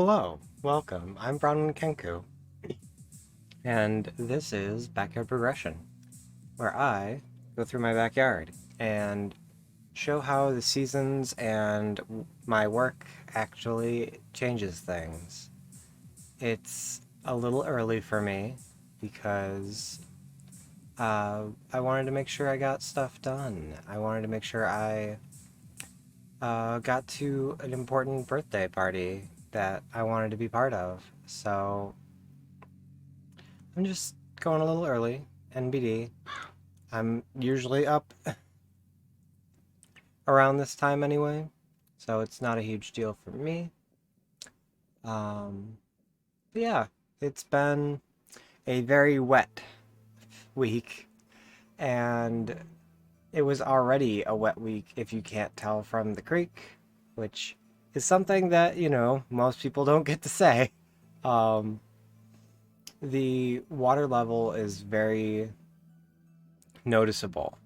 Hello, welcome. I'm Bronwyn Kenku, and this is Backyard Progression, where I go through my backyard and show how the seasons and my work actually changes things. It's a little early for me because I wanted to make sure I got stuff done. I wanted to make sure I got to an important birthday party that I wanted to be part of. So I'm just going a little early. NBD. I'm usually up around this time anyway, so it's not a huge deal for me. Um, but yeah, it's been a very wet week, and it was already a wet week if you can't tell from the creek, which is something that, most people don't get to say. Um, the water level is very noticeable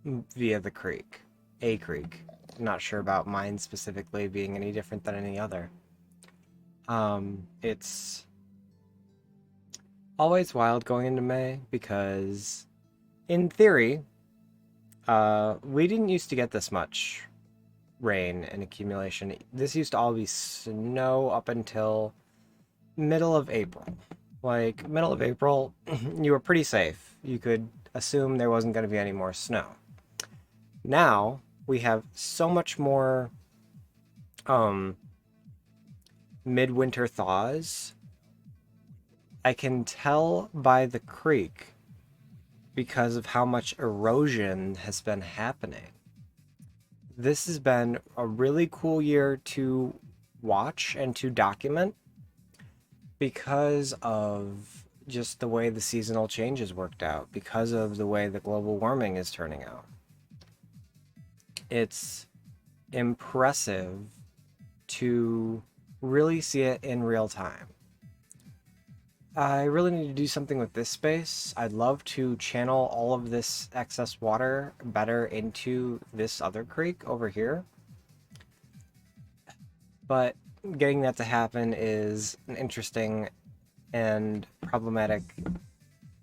via the creek, a creek. I'm not sure about mine specifically being any different than any other. It's always wild going into May because, in theory, we didn't used to get this much rain and accumulation. This used to all be snow up until middle of April. Like, middle of April, you were pretty safe. You could assume there wasn't going to be any more snow. Now, we have so much more um, midwinter thaws. I can tell by the creek because of how much erosion has been happening. This has been a really cool year to watch and to document because of just the way the seasonal changes worked out, because of the way the global warming is turning out. It's impressive to really see it in real time. I really need to do something with this space. I'd love to channel all of this excess water better into this other creek over here. But getting that to happen is an interesting and problematic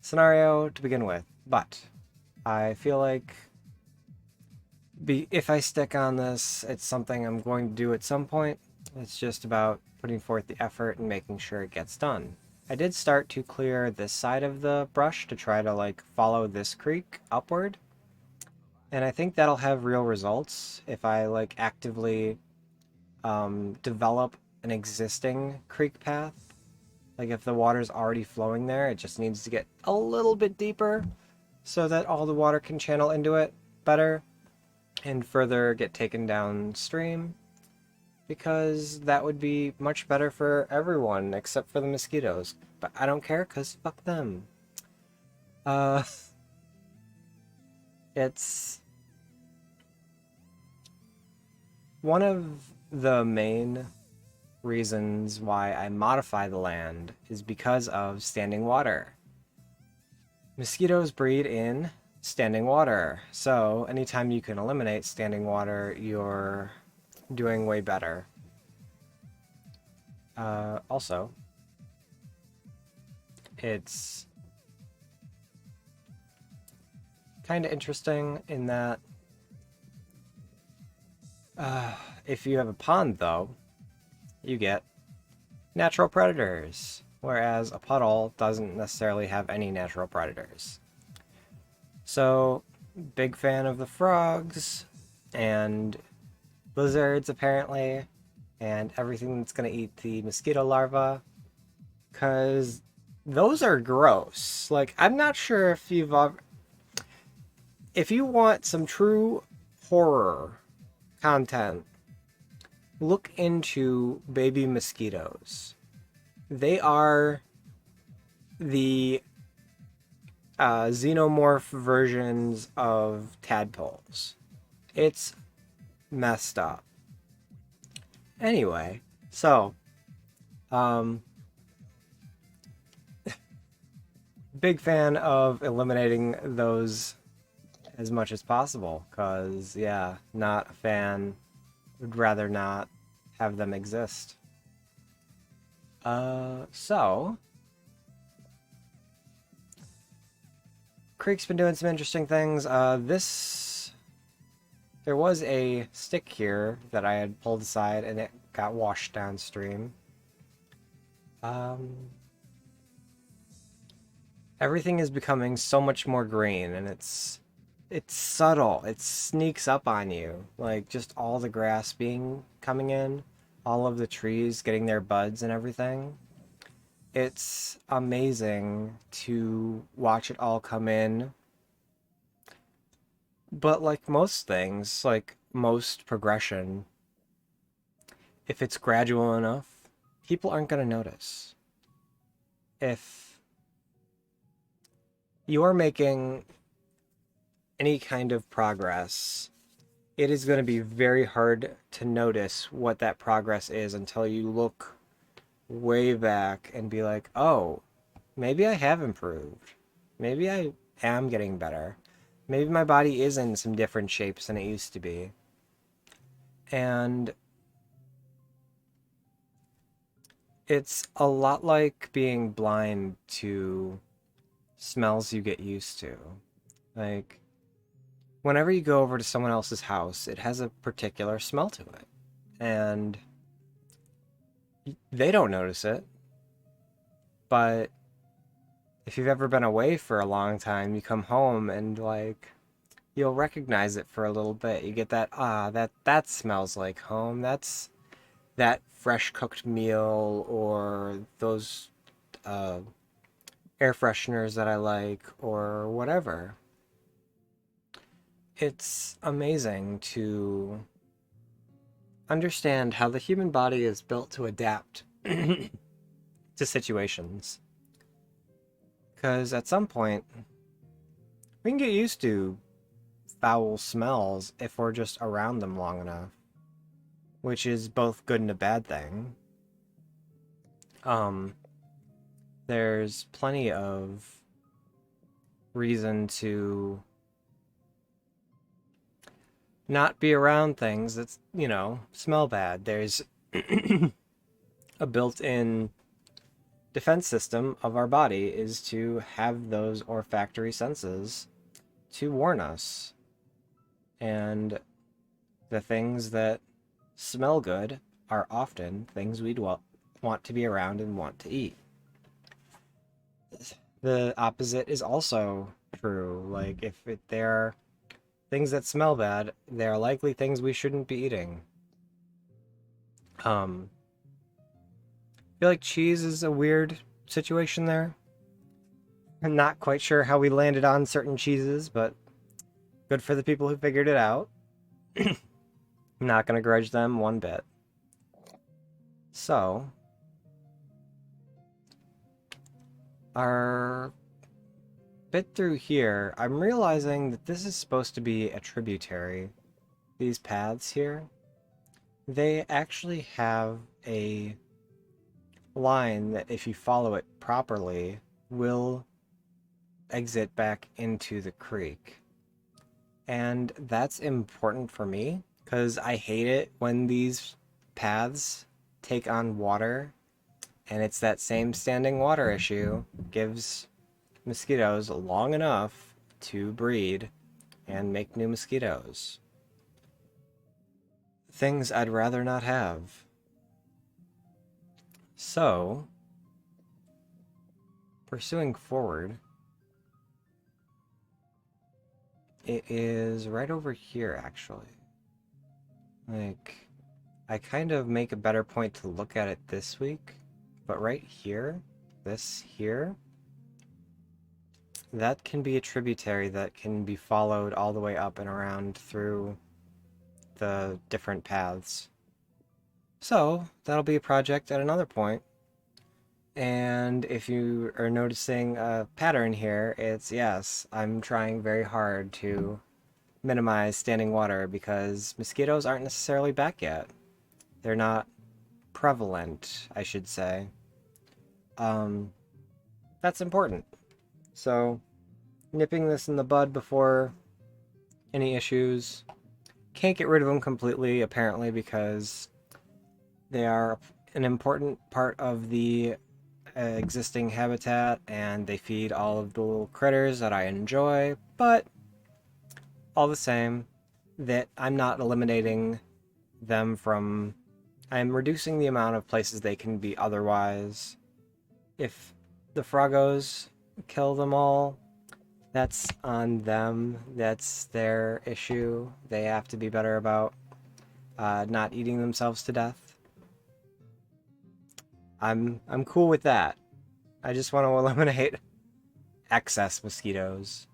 scenario to begin with. But I feel like if I stick on this, it's something I'm going to do at some point. It's just about putting forth the effort and making sure it gets done. I did start to clear this side of the brush to try to follow this creek upward. And I think that'll have real results if I actively develop an existing creek path. Like if the water's already flowing there, it just needs to get a little bit deeper so that all the water can channel into it better and further get taken downstream, because that would be much better for everyone except for the mosquitoes. But I don't care because fuck them. Uh, it's one of the main reasons why I modify the land is because of standing water. Mosquitoes breed in standing water, so anytime you can eliminate standing water, you're doing way better. Also, it's kind of interesting in that if you have a pond, though, you get natural predators, whereas a puddle doesn't necessarily have any natural predators. So, big fan of the frogs and lizards, apparently, and everything that's going to eat the mosquito larvae, because those are gross. Like, I'm not sure if if you want some true horror content, look into baby mosquitoes. They are the xenomorph versions of tadpoles. It's messed up. Anyway, so, um, big fan of eliminating those as much as possible, because, yeah, not a fan. Would rather not have them exist. So Creek's been doing some interesting things. There was a stick here that I had pulled aside and it got washed downstream. Um, Everything is becoming so much more green and it's subtle. It sneaks up on you. Like just all the grass being coming in, all of the trees getting their buds and everything. It's amazing to watch it all come in. But like most things, like most progression, if it's gradual enough, people aren't going to notice. If you're making any kind of progress, it is going to be very hard to notice what that progress is until you look way back and be like, oh, maybe I have improved. Maybe I am getting better. Maybe my body is in some different shapes than it used to be. And it's a lot like being blind to smells you get used to. Like, whenever you go over to someone else's house, it has a particular smell to it. And they don't notice it. But if you've ever been away for a long time, you come home and like you'll recognize it for a little bit. You get that that smells like home. That's that fresh cooked meal or those uh, air fresheners that I like or whatever. It's amazing to understand how the human body is built to adapt to situations. Because at some point, we can get used to foul smells if we're just around them long enough, which is both good and a bad thing. Um, there's plenty of reason to not be around things that, smell bad. There's a built-in defense system of our body is to have those olfactory senses to warn us. And the things that smell good are often things we'd want to be around and want to eat. The opposite is also true. Like, there are things that smell bad, they're likely things we shouldn't be eating. I feel like cheese is a weird situation there. I'm not quite sure how we landed on certain cheeses, but good for the people who figured it out. I'm not going to grudge them one bit. So, our bit through here, I'm realizing that this is supposed to be a tributary. These paths here, they actually have a line that if you follow it properly will exit back into the creek. And that's important for me because I hate it when these paths take on water and it's that same standing water issue. Gives mosquitoes long enough to breed and make new mosquitoes. Things I'd rather not have. So, pursuing forward, it is right over here, actually. Like, I kind of make a better point to look at it this week, but right here, this here, that can be a tributary that can be followed all the way up and around through the different paths. So, that'll be a project at another point. And if you are noticing a pattern here, it's yes, I'm trying very hard to minimize standing water because mosquitoes aren't necessarily back yet. They're not prevalent, I should say. That's important. So, nipping this in the bud before any issues. Can't get rid of them completely, apparently, because they are an important part of the existing habitat, and they feed all of the little critters that I enjoy, but all the same, that I'm not eliminating them from... I'm reducing the amount of places they can be otherwise. If the Froggos kill them all, that's on them. That's their issue. They have to be better about not eating themselves to death. I'm cool with that. I just want to eliminate excess mosquitoes.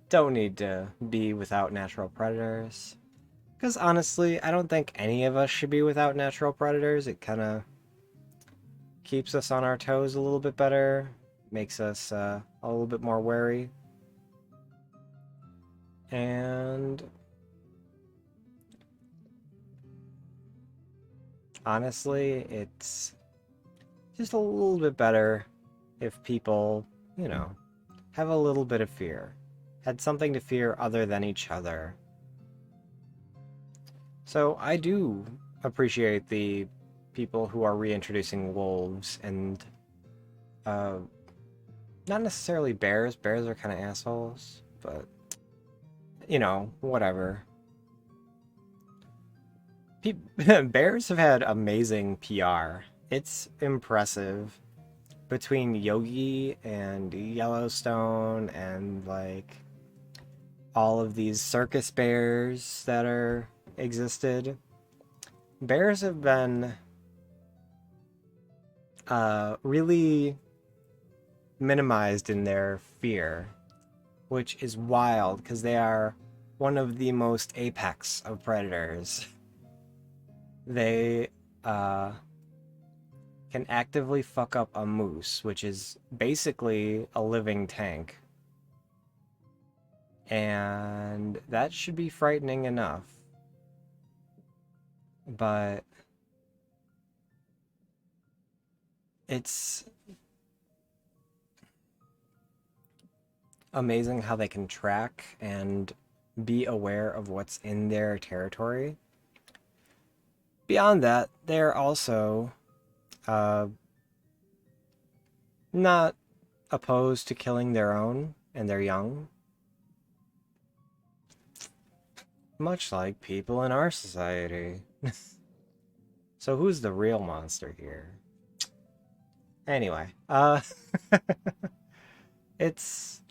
Don't need to be without natural predators. Because honestly, I don't think any of us should be without natural predators. It kind of keeps us on our toes a little bit better, makes us a little bit more wary. And honestly, it's just a little bit better if people, you know, have a little bit of fear. Had something to fear other than each other. So I do appreciate the people who are reintroducing wolves and not necessarily bears. Bears are kind of assholes, but you know, whatever. Bears have had amazing PR. It's impressive. Between Yogi and Yellowstone and like all of these circus bears that are existed, bears have been really minimized in their fear, which is wild because they are one of the most apex of predators. They can actively fuck up a moose, which is basically a living tank. And that should be frightening enough. But it's amazing how they can track and be aware of what's in their territory. Beyond that, they're also not opposed to killing their own and their young. Much like people in our society. So who's the real monster here? Anyway, it's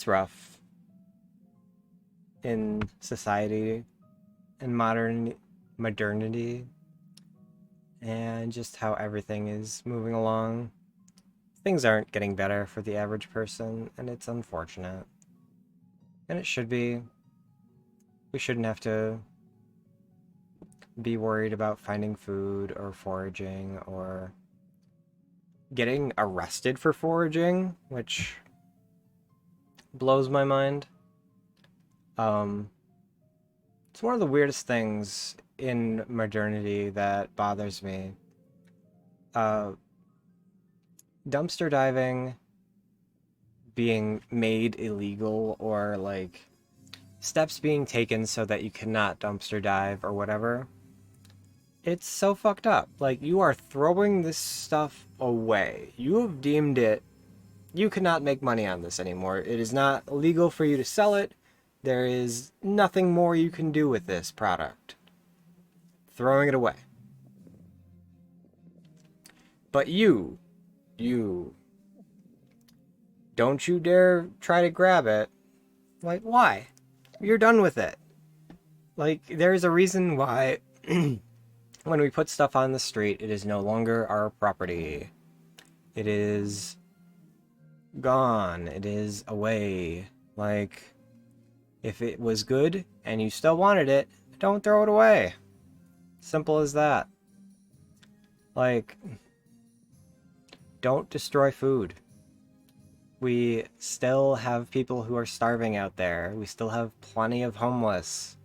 rough in society and modernity and just how everything is moving along. Things aren't getting better for the average person, and it's unfortunate. And it should be. We shouldn't have to be worried about finding food or foraging or getting arrested for foraging, which blows my mind. It's one of the weirdest things in modernity that bothers me. Dumpster diving being made illegal, or like steps being taken so that you cannot dumpster dive or whatever. It's so fucked up. Like, you are throwing this stuff away. You have deemed it... You cannot make money on this anymore. It is not legal for you to sell it. There is nothing more you can do with this product. Throwing it away. But you... Don't you dare try to grab it. Like, why? You're done with it. Like, there's a reason why... When we put stuff on the street, it is no longer our property. It is gone. It is away. Like, if it was good and you still wanted it, don't throw it away. Simple as that. Like, don't destroy food. We still have people who are starving out there. We still have plenty of homeless.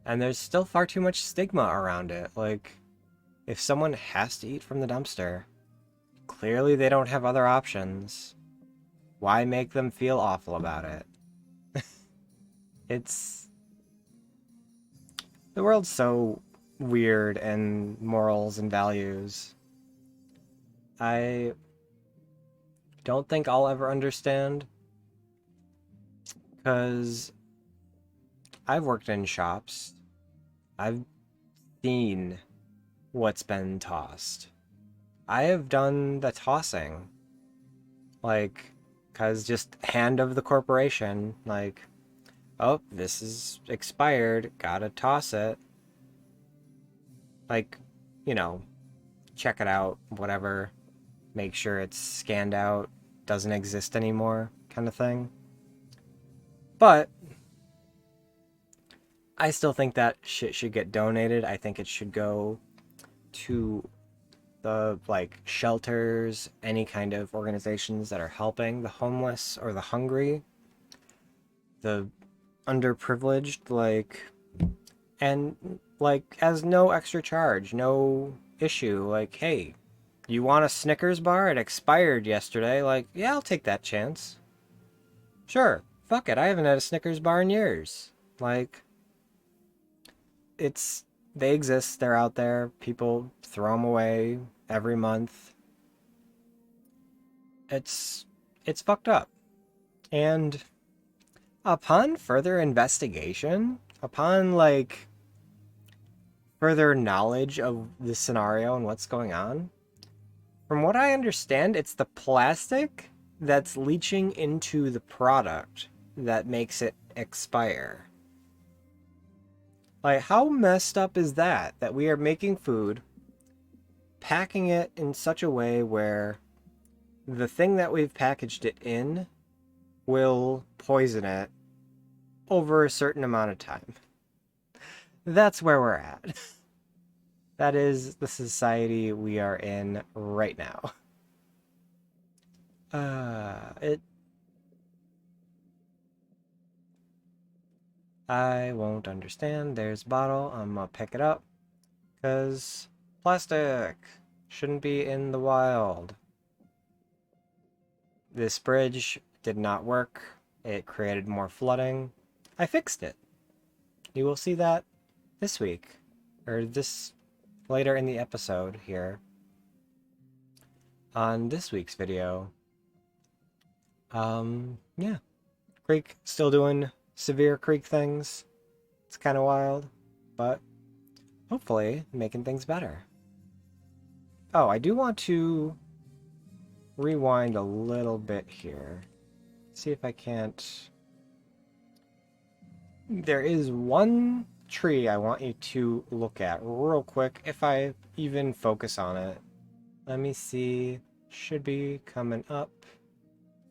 And there's still far too much stigma around it. Like, if someone has to eat from the dumpster, clearly they don't have other options. Why make them feel awful about it? It's the world's so weird and morals and values. I don't think I'll ever understand because I've worked in shops. I've seen what's been tossed. I have done the tossing. Like, because just hand of the corporation, like, oh, this is expired, gotta toss it. Like, you know, check it out, whatever, make sure it's scanned out, doesn't exist anymore, kind of thing. But I still think that shit should get donated. I think it should go to the like shelters, any kind of organizations that are helping the homeless or the hungry, the underprivileged, like, and like as no extra charge, no issue. Like, hey, you want a Snickers bar? It expired yesterday. Like, yeah, I'll take that chance. Sure, fuck it. I haven't had a Snickers bar in years. Like, it's they exist. They're out there. People throw them away every month. It's it's fucked up. And upon further investigation, upon like further knowledge of the scenario and what's going on, from what I understand, it's the plastic that's leaching into the product that makes it expire. Like, how messed up is that? That we are making food, packing it in such a way where the thing that we've packaged it in will poison it over a certain amount of time. That's where we're at. That is the society we are in right now. It. I won't understand. There's a bottle. I'm gonna pick it up. Because plastic shouldn't be in the wild. This bridge did not work. It created more flooding. I fixed it. You will see that this week. Or this later in the episode here. On this week's video. Yeah. Creek still doing severe creek things. It's kind of wild, but hopefully making things better. Oh, I do want to rewind a little bit here. See if I can't. There is one tree I want you to look at real quick, if I even focus on it. Let me see. Should be coming up.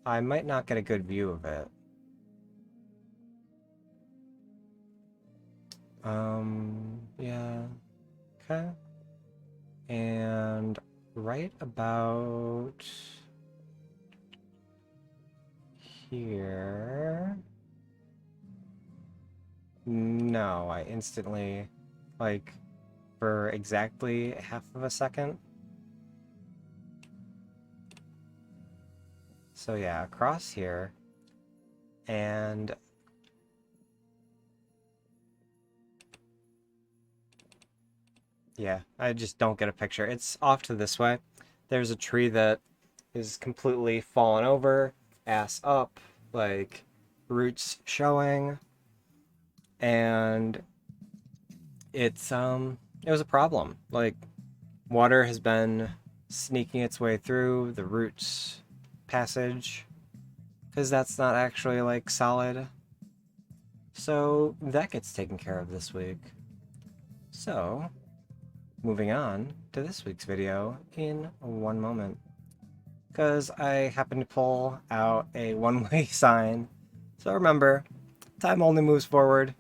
I might not get a good view of it. Yeah. Okay. And right about here. No, I instantly, like, for exactly half of a second. So yeah, across here. And yeah, I just don't get a picture. It's off to this way. There's a tree that is completely fallen over, ass up, like roots showing, and it was a problem. Like, water has been sneaking its way through the roots passage because that's not actually like solid. So that gets taken care of this week. So moving on to this week's video in one moment, because I happened to pull out a one-way sign. So remember, time only moves forward.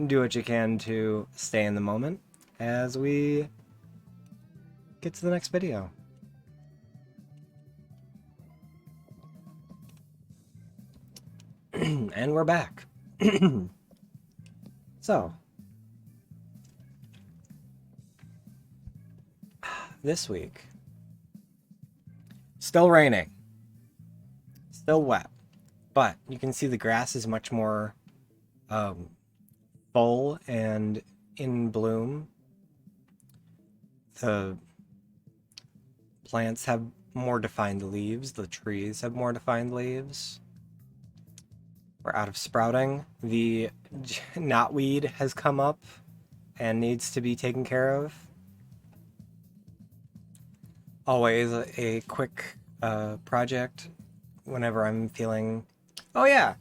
Do what you can to stay in the moment as we get to the next video. And we're back. So, this week, still raining, still wet, but you can see the grass is much more um, full and in bloom. The plants have more defined leaves, the trees have more defined leaves. We're out of sprouting. The knotweed has come up and needs to be taken care of. Always a quick project whenever I'm feeling. Oh, yeah.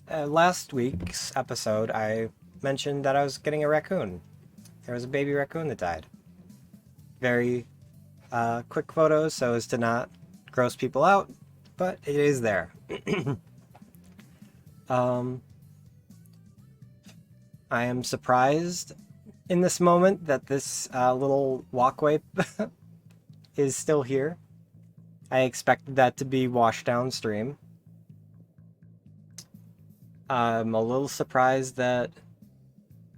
Last week's episode, I mentioned that I was getting a raccoon. There was a baby raccoon that died. Very quick photos so as to not gross people out, but it is there. um, I am surprised in this moment that this little walkway is still here. I expected that to be washed downstream. I'm a little surprised that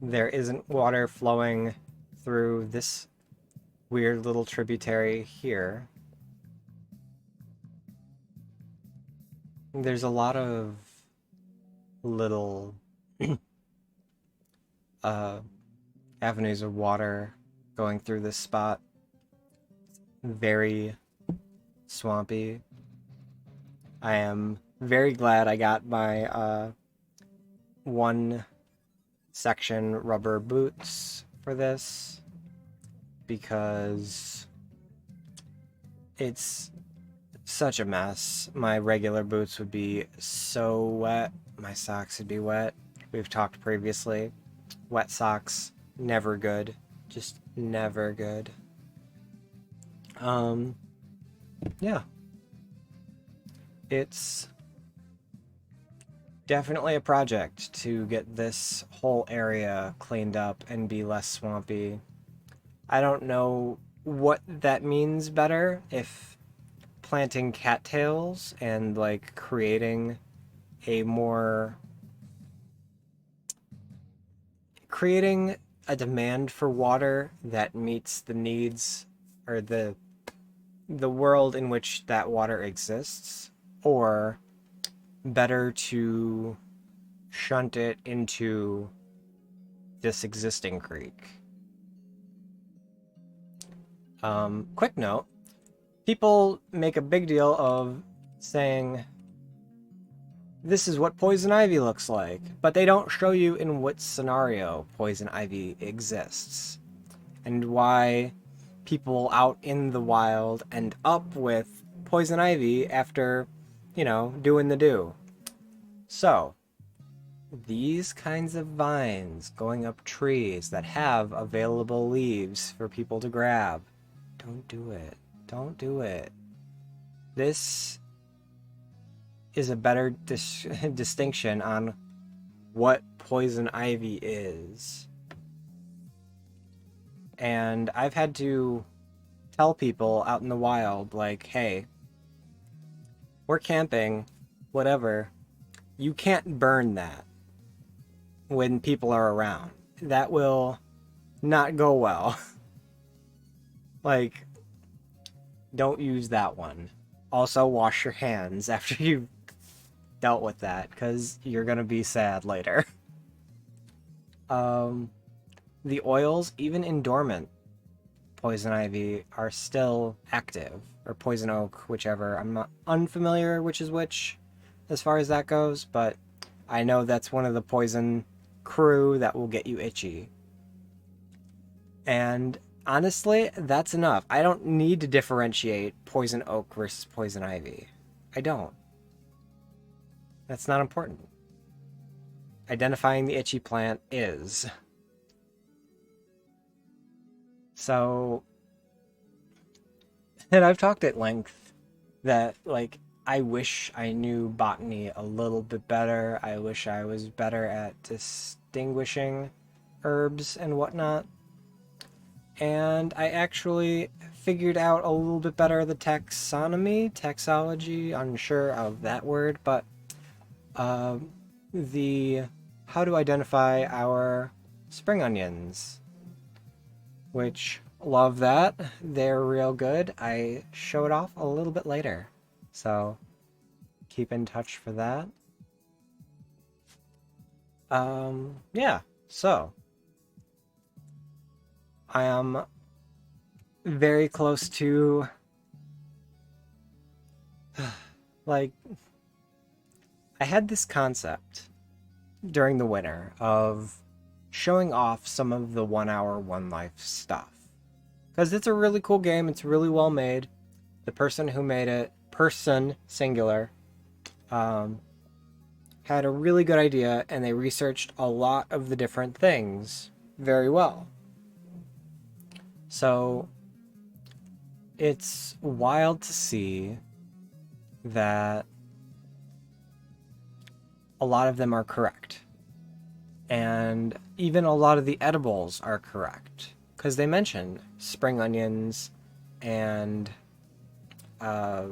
there isn't water flowing through this weird little tributary here. There's a lot of little uh, avenues of water going through this spot. Very swampy. I am very glad I got my one section rubber boots for this because it's such a mess. My regular boots would be so wet. My socks would be wet. We've talked previously. Wet socks, never good. Just never good. Yeah. It's definitely a project to get this whole area cleaned up and be less swampy. I don't know what that means better, if planting cattails and like creating a demand for water that meets the needs or the world in which that water exists, or better to shunt it into this existing creek. Quick note, people make a big deal of saying this is what poison ivy looks like, but they don't show you in what scenario poison ivy exists and why people out in the wild end up with poison ivy after, doing the do. So, these kinds of vines going up trees that have available leaves for people to grab, don't do it. Don't do it. This is a better distinction on what poison ivy is. And I've had to tell people out in the wild, like, hey, we're camping, whatever. You can't burn that when people are around. That will not go well. Like, don't use that one. Also, wash your hands after you've dealt with that, because you're going to be sad later. The oils, even in dormant poison ivy, are still active, or poison oak, whichever. I'm not unfamiliar which is which as far as that goes, but I know that's one of the poison crew that will get you itchy. And honestly, that's enough. I don't need to differentiate poison oak versus poison ivy. I don't. That's not important. Identifying the itchy plant is. So, and I've talked at length that, like, I wish I knew botany a little bit better. I wish I was better at distinguishing herbs and whatnot. And I actually figured out a little bit better the taxology, unsure of that word, but the how to identify our spring onions, which love that. They're real good. I show it off a little bit later, so keep in touch for that. Yeah, so I am very close to, like, I had this concept during the winter of showing off some of the 1 hour, one life stuff. Because it's a really cool game, it's really well made. The person who made it, person singular, um, had a really good idea and they researched a lot of the different things very well. So it's wild to see that a lot of them are correct. And even a lot of the edibles are correct. Because they mention spring onions and uh,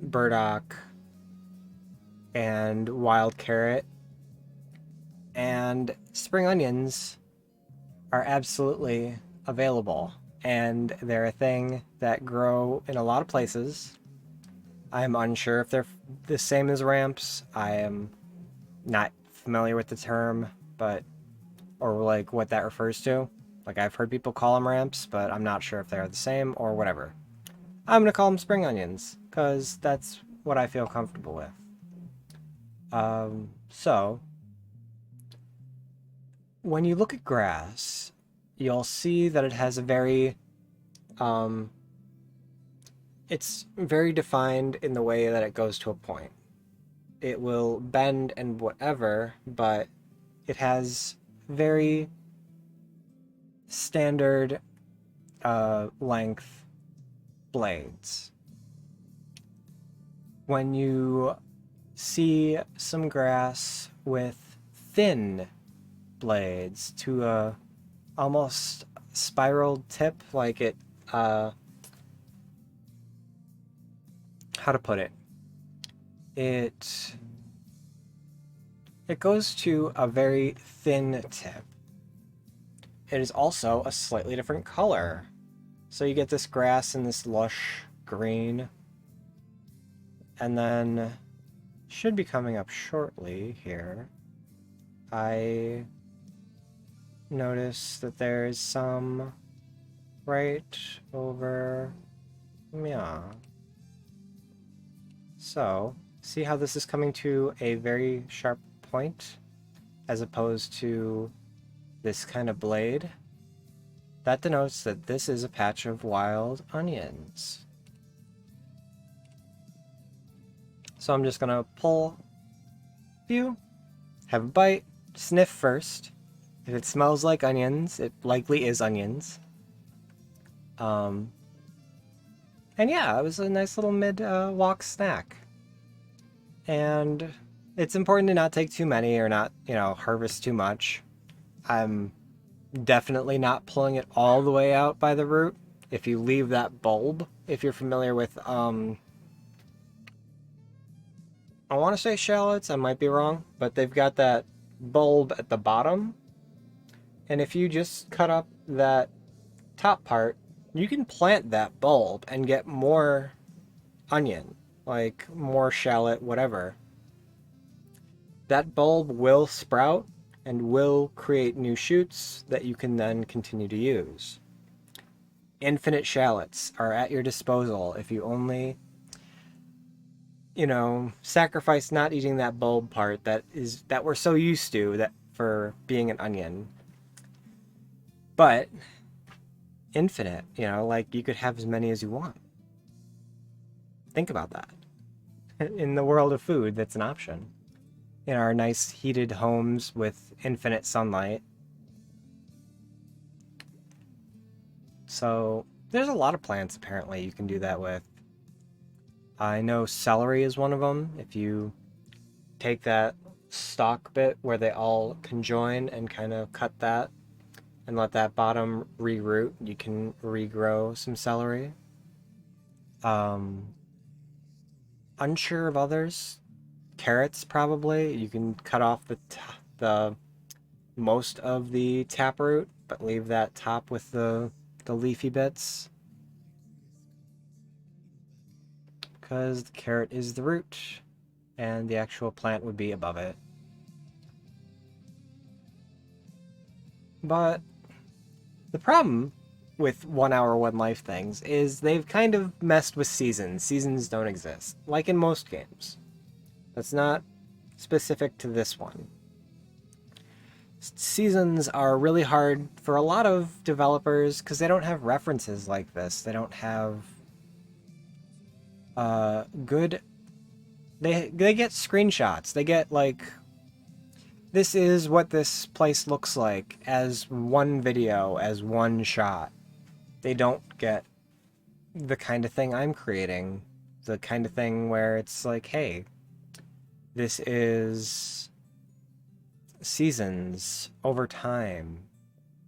burdock and wild carrot. And spring onions are absolutely available. And they're a thing that grow in a lot of places. I'm unsure if they're the same as ramps. I am not familiar with the term, but or like what that refers to. Like I've heard people call them ramps, but I'm not sure if they're the same or whatever. I'm gonna call them spring onions because that's what I feel comfortable with. So when you look at grass, you'll see that it has a very um, it's very defined in the way that it goes to a point. It will bend and whatever, but it has very standard length blades. When you see some grass with thin blades to a almost spiraled tip, like it, how to put it? It it goes to a very thin tip. It is also a slightly different color. So you get this grass in this lush green, and then should be coming up shortly here. I notice that there is some right over, yeah. So, see how this is coming to a very sharp point as opposed to this kind of blade? That denotes that this is a patch of wild onions. So I'm just gonna pull a few, have a bite, sniff first. If it smells like onions, it likely is onions. Um, and yeah, it was a nice little mid-walk snack. And it's important to not take too many or not, harvest too much. I'm definitely not pulling it all the way out by the root. If you leave that bulb, if you're familiar with, I want to say shallots, I might be wrong, but they've got that bulb at the bottom. And if you just cut up that top part, you can plant that bulb and get more onion, like more shallot, whatever. That bulb will sprout and will create new shoots that you can then continue to use. Infinite shallots are at your disposal if you only, sacrifice not eating that bulb part that we're so used to that for being an onion. But infinite, like you could have as many as you want. Think about that. In the world of food, that's an option. In our nice heated homes with infinite sunlight. So there's a lot of plants apparently you can do that with. I know celery is one of them. If you take that stalk bit where they all conjoin and kind of cut that and let that bottom reroot, you can regrow some celery. Um, Unsure of others. Carrots probably. You can cut off the most of the taproot, but leave that top with the leafy bits. Because the carrot is the root, and the actual plant would be above it. But the problem with 1 hour, one life things is they've kind of messed with seasons. Seasons don't exist, like in most games. That's not specific to this one. Seasons are really hard for a lot of developers because they don't have references like this. They don't have good. They get screenshots. They get like, this is what this place looks like as one video, as one shot. They don't get the kind of thing I'm creating. The kind of thing where it's like, hey, this is seasons over time.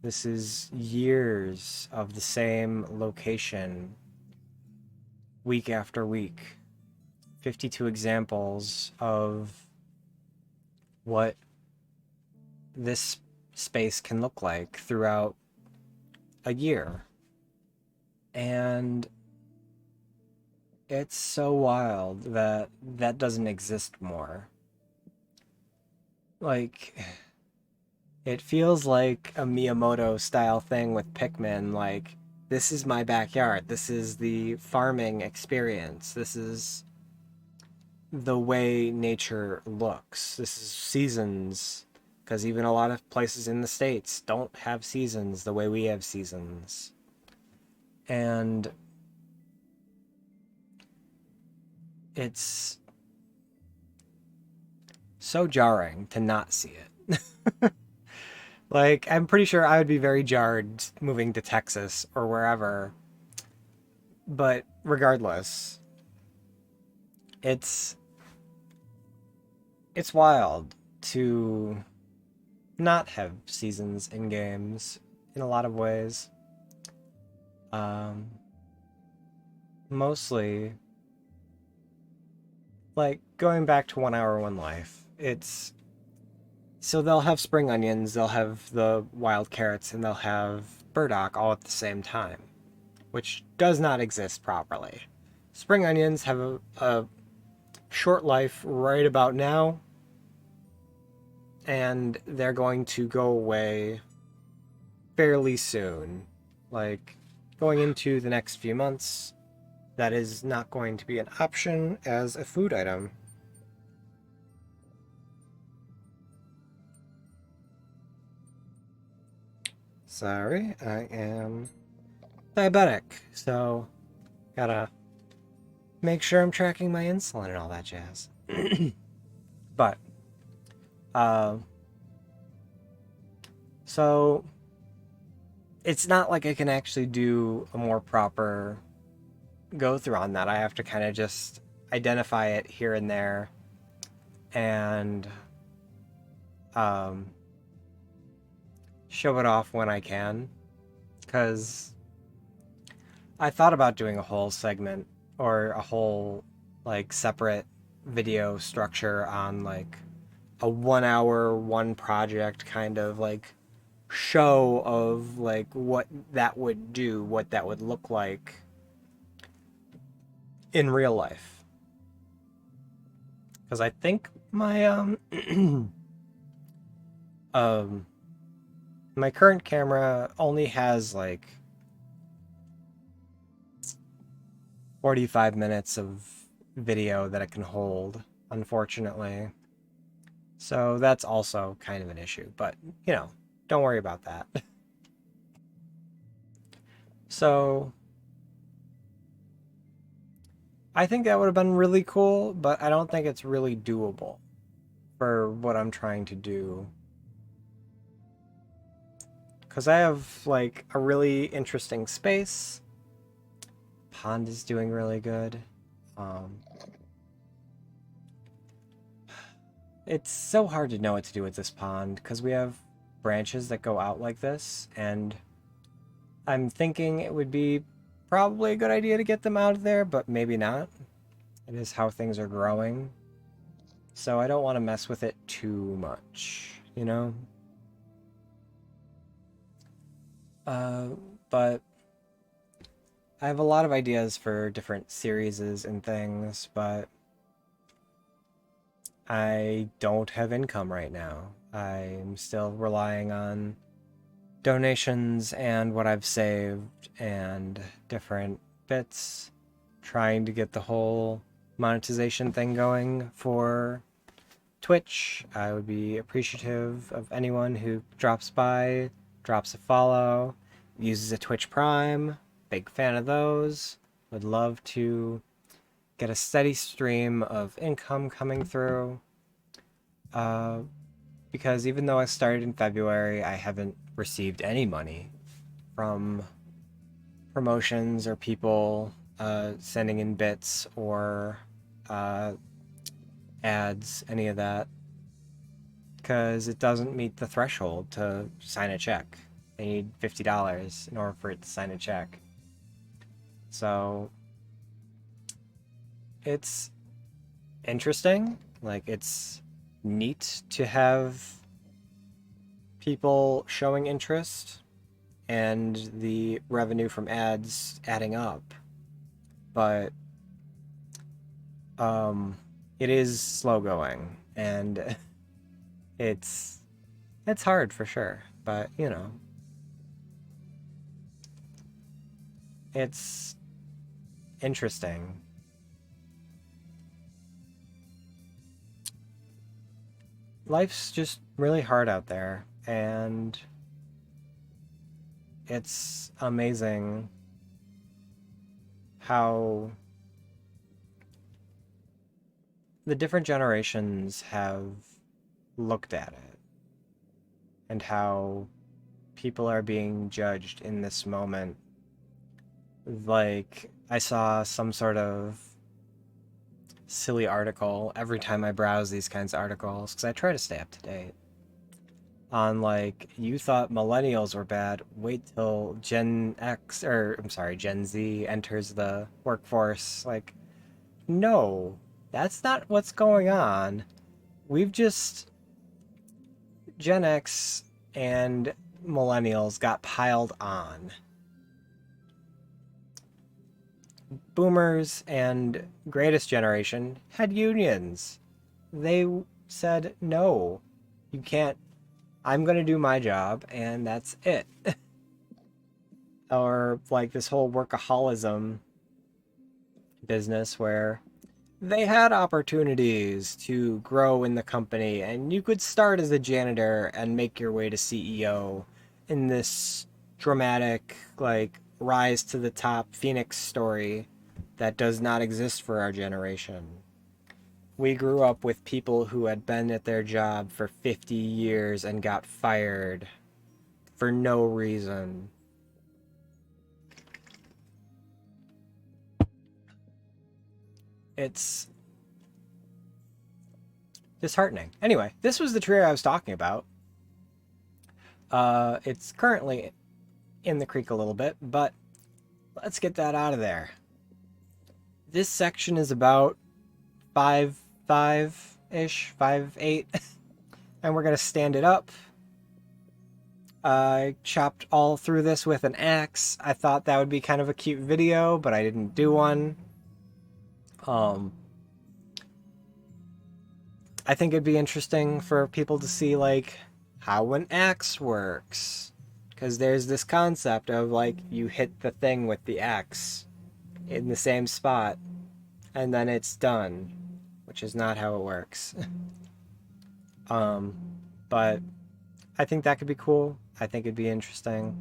This is years of the same location, week after week. 52 examples of what this space can look like throughout a year. And it's so wild that that doesn't exist more. Like, it feels like a Miyamoto style thing with Pikmin. Like, this is my backyard. This is the farming experience. This is the way nature looks. This is seasons. Because even a lot of places in the States don't have seasons the way we have seasons. And it's so jarring to not see it. Like, I'm pretty sure I would be very jarred moving to Texas or wherever. But regardless, it's it's wild to not have seasons in games in a lot of ways. Um, Mostly, like going back to 1 hour, one life. It's so they'll have spring onions, they'll have the wild carrots, and they'll have burdock all at the same time, which does not exist properly. Spring onions have a short life right about now, and they're going to go away fairly soon. Like, going into the next few months, that is not going to be an option as a food item. Sorry, I am diabetic, so gotta make sure I'm tracking my insulin and all that jazz. But, uh, so it's not like I can actually do a more proper go through on that. I have to kind of just identify it here and there and um, show it off when I can. Because I thought about doing a whole segment or a whole like separate video structure on like a 1 hour, one project kind of like show of like what that would do, what that would look like in real life. Because I think my um my current camera only has like 45 minutes of video that it can hold, unfortunately. So that's also kind of an issue, but you know, don't worry about that. So I think that would have been really cool, but I don't think it's really doable for what I'm trying to do. Because I have like a really interesting space. Pond is doing really good. Um, it's so hard to know what to do with this pond because we have branches that go out like this, and I'm thinking it would be probably a good idea to get them out of there, but maybe not. It is how things are growing. So I don't want to mess with it too much, you know? Uh, but I have a lot of ideas for different series and things, but I don't have income right now. I'm still relying on donations and what I've saved and different bits, trying to get the whole monetization thing going for Twitch. I would be appreciative of anyone who drops by, drops a follow, uses a Twitch Prime. Big fan of those. Would love to get a steady stream of income coming through. Because even though I started in February, I haven't received any money from promotions or people sending in bits or ads, any of that, because it doesn't meet the threshold to sign a check. They need $50 in order for it to sign a check. So it's interesting. Like, it's neat to have people showing interest and the revenue from ads adding up. But it is slow going, and it's hard for sure. But you know, it's interesting. Life's just really hard out there, and it's amazing how the different generations have looked at it and how people are being judged in this moment. Like, I saw some sort of silly article every time I browse these kinds of articles, because I try to stay up to date, on like, you thought millennials were bad, wait till Gen X, or I'm sorry, Gen Z enters the workforce. Like, no, that's not what's going on. We've just, Gen X and millennials got piled on. Boomers and greatest generation had unions. They said, no, you can't, I'm going to do my job, and that's it. Or like this whole workaholism business where they had opportunities to grow in the company, and you could start as a janitor and make your way to CEO in this dramatic, like, rise to the top Phoenix story that does not exist for our generation. We grew up with people who had been at their job for 50 years and got fired for no reason. It's disheartening. Anyway, this was the tree I was talking about. It's currently in the creek a little bit, but let's get that out of there. This section is about 5'5"-ish, 5'8", and we're gonna stand it up. I chopped all through this with an axe. I thought that would be kind of a cute video, but I didn't do one. I think it'd be interesting for people to see, like, how an axe works. Because there's this concept of, like, you hit the thing with the axe in the same spot, and then it's done, which is not how it works. But I think that could be cool. I think it'd be interesting.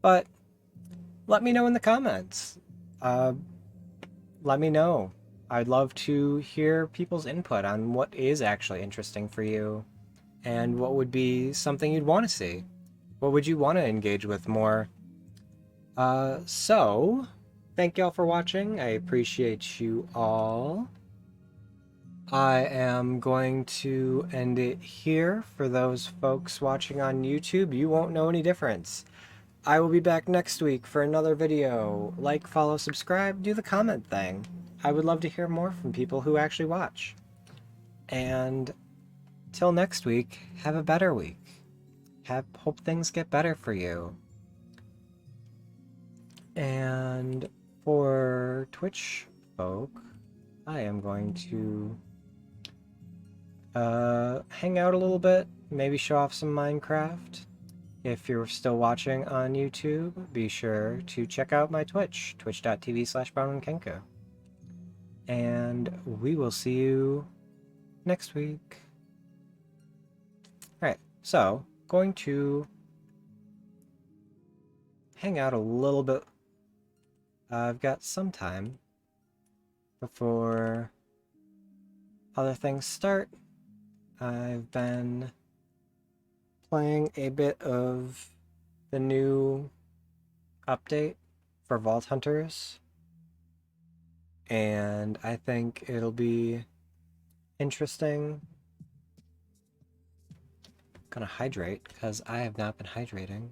But let me know in the comments. Let me know. I'd love to hear people's input on what is actually interesting for you and what would be something you'd want to see. What would you want to engage with more? So, thank y'all for watching. I appreciate you all. I am going to end it here. For those folks watching on YouTube, you won't know any difference. I will be back next week for another video. Like, follow, subscribe, do the comment thing. I would love to hear more from people who actually watch. And till next week, have a better week. Hope things get better for you. And for Twitch folk, I am going to hang out a little bit, maybe show off some Minecraft, If you're still watching on YouTube, be sure to check out my Twitch, twitch.tv/BrownandKenko. And we will see you next week. Alright, so going to hang out a little bit. I've got some time before other things start. I've been playing a bit of the new update for Vault Hunters, and I think it'll be interesting. I'm gonna hydrate because I have not been hydrating.